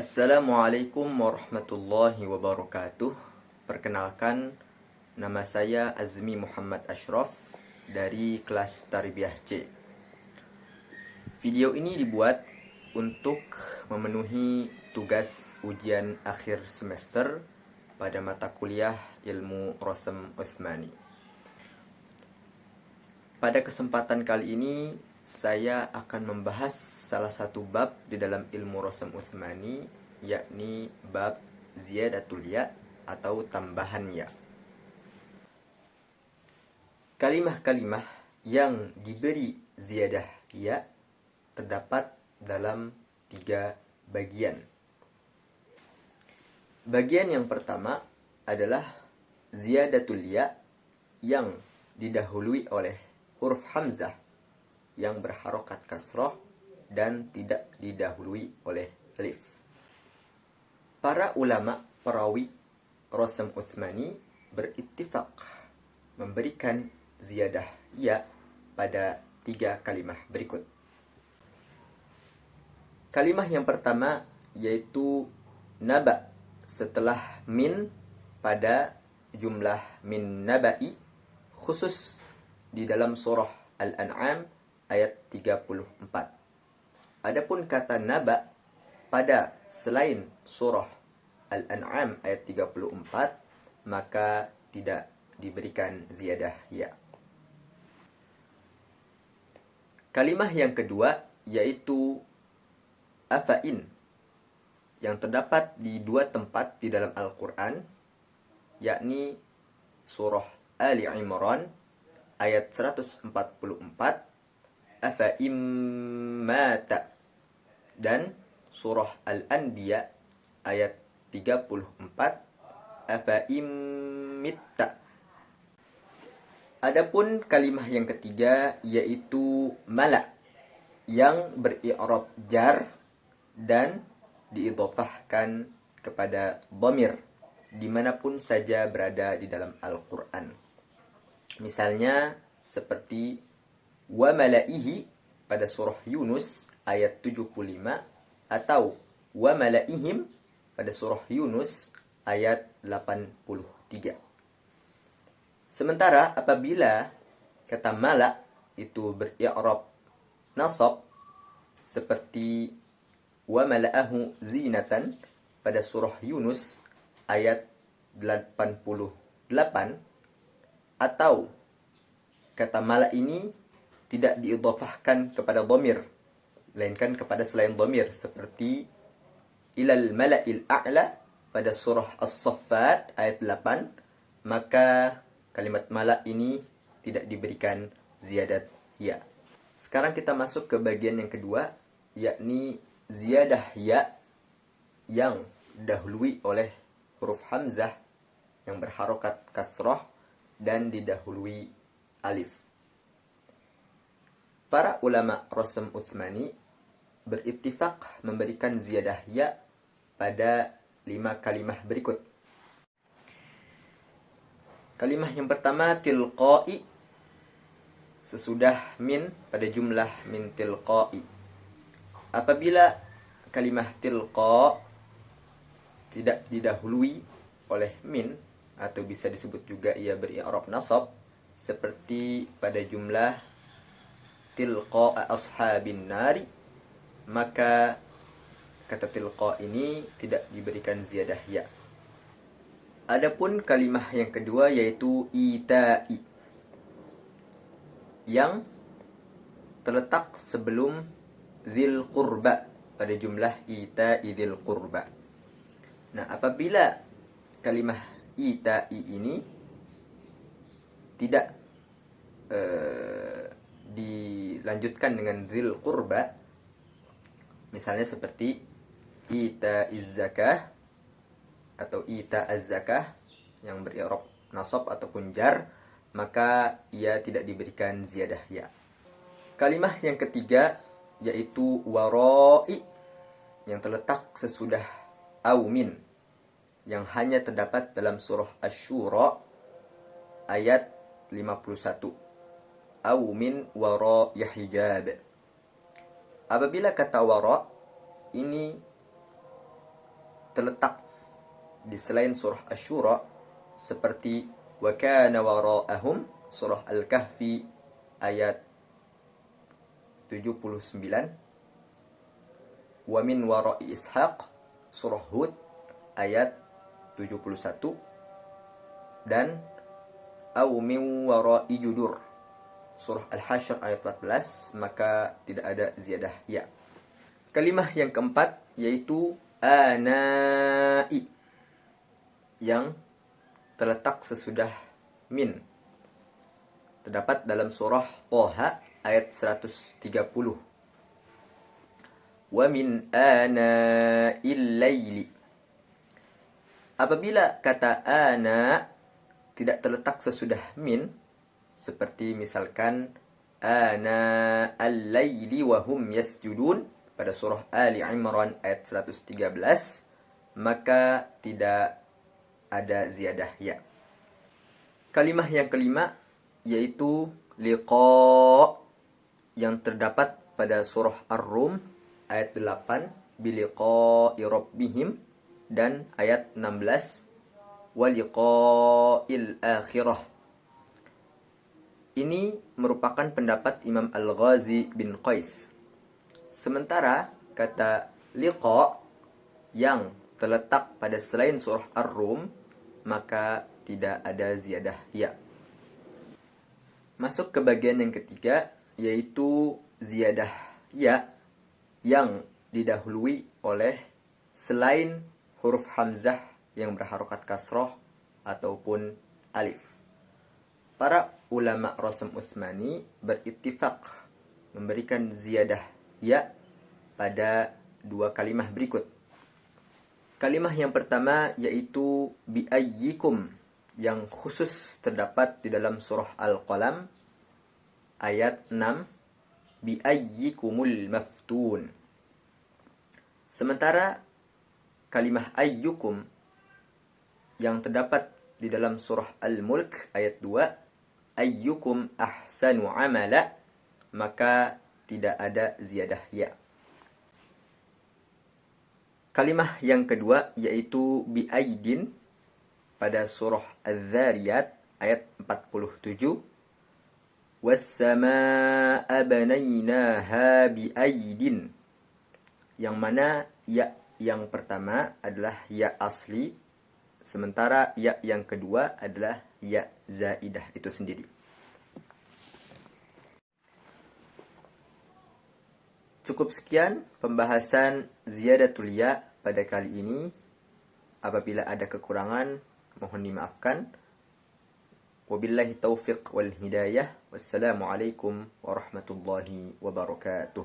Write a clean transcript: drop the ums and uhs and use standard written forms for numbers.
Assalamualaikum warahmatullahi wabarakatuh. Perkenalkan, nama saya Azmi Muhammad Ashraf dari kelas Tarbiyah C. Video ini dibuat untuk memenuhi tugas ujian akhir semester pada mata kuliah Ilmu Rasam Utsmani. Pada kesempatan kali ini, saya akan membahas salah satu bab di dalam ilmu Rasam Utsmani, yakni bab ziyadatul ya atau tambahan ya. Kalimah-kalimah yang diberi ziyadah ya terdapat dalam 3 bagian. Bagian yang pertama adalah ziyadatul ya yang didahului oleh huruf hamzah yang berharokat kasroh dan tidak didahului oleh alif. Para ulama perawi Rasam Utsmani berittifaq memberikan ziyadah ya pada 3 kalimah berikut. Kalimah yang pertama yaitu naba setelah min pada jumlah min nabai, khusus di dalam surah Al-An'am ayat 34. Adapun kata naba pada selain surah Al-An'am ayat 34, maka tidak diberikan ziyadah ya. Kalimah yang kedua yaitu afa'in, yang terdapat di 2 tempat di dalam Al-Quran, yakni surah Ali Imran ayat 144, afa'im mata, dan surah Al-Anbiya ayat 34, afa'im mitta. Adapun kalimah yang ketiga yaitu mala, yang beri'rab jar dan diidhofahkan kepada dhamir dimanapun saja berada di dalam Al-Quran. Misalnya seperti wa malaihi pada surah Yunus ayat 75 atau wa malaihim pada surah Yunus ayat 83. Sementara apabila kata mala itu beri'rab nasab seperti wa mala'ahu zinatan pada surah Yunus ayat 88, atau kata mala ini tidak diidhafahkan kepada dhamir, melainkan kepada selain dhamir, seperti ilal mala'il a'la pada surah As-Saffat ayat 8, maka kalimat mala ini tidak diberikan ziyadat ya. Sekarang kita masuk ke bagian yang kedua, yakni ziyadah ya yang didahului oleh huruf hamzah yang berharokat kasrah dan didahului alif. Para ulama Rasam Utsmani berittifaq memberikan ziyadah ya pada 5 kalimah berikut. Kalimah yang pertama tilqai, sesudah min pada jumlah min tilqai. Apabila kalimah tilqa tidak didahului oleh min, atau bisa disebut juga ia beri'rab nasab, seperti pada jumlah tilqa ashabin nari, maka kata tilqa ini tidak diberikan ziyadah ya. Adapun kalimah yang kedua yaitu ita'i, yang terletak sebelum dzil qurba pada jumlah ita'i dzil qurba. Nah, apabila kalimah ita'i ini tidak dilanjutkan dengan dzil qurba, misalnya seperti ita'iz zakah atau ita'az zakah yang beri'rab nasab ataupun jar, maka ia tidak diberikan ziyadah ya. Kalimah yang ketiga yaitu warai, yang terletak sesudah au min, yang hanya terdapat dalam surah Asy-Syura ayat 51, au min wara'i hijab. Apabila kata wara ini terletak di selain surah Asy-Syura seperti wa kana wara'ahum surah Al-Kahfi ayat 79, wa min wara'i Ishaq surah Hud ayat 71, dan au min wara'i Judur surah Al-Hasyr ayat 14, maka tidak ada ziyadah ya. Kalimah yang keempat yaitu anai yang terletak sesudah min. Terdapat dalam surah Thaha ayat 130. Wa min ana'il laili. Apabila kata ana tidak terletak sesudah min, seperti misalkan ana al-laili wa hum yasjudun pada surah Ali Imran ayat 113, maka tidak ada ziyadah ya. Kalimah yang kelima yaitu liqa yang terdapat pada surah Ar-Rum ayat 8 biliqa'i rabbihim dan ayat 16 waliqa'il akhirah. Ini merupakan pendapat Imam Al-Ghazi bin Qais. Sementara kata liqa yang terletak pada selain surah Ar-Rum, maka tidak ada ziyadah ya. Masuk ke bagian yang ketiga, yaitu ziyadah ya yang didahului oleh selain huruf hamzah yang berharokat kasroh ataupun alif. Para ulama Rasm Utsmani berittifaq memberikan ziyadah ya pada dua kalimah berikut. Kalimah yang pertama yaitu biayyikum yang khusus terdapat di dalam surah Al-Qalam ayat 6 biayyikumul maftun. Sementara kalimah ayyukum yang terdapat di dalam surah Al-Mulk ayat 2 ayyukum ahsanu amala, maka tidak ada ziyadah ya. Kalimah yang kedua yaitu biaidin pada surah Az-Zariyat ayat 47 was-samaa'a banaynaha biaidin, yang mana ya yang pertama adalah ya asli, sementara ya yang kedua adalah ya zaidah itu sendiri. Cukup sekian pembahasan ziyadatul ya pada kali ini. Apabila ada kekurangan, mohon dimaafkan. Wabillahi taufiq wal hidayah. Wassalamualaikum warahmatullahi wabarakatuh.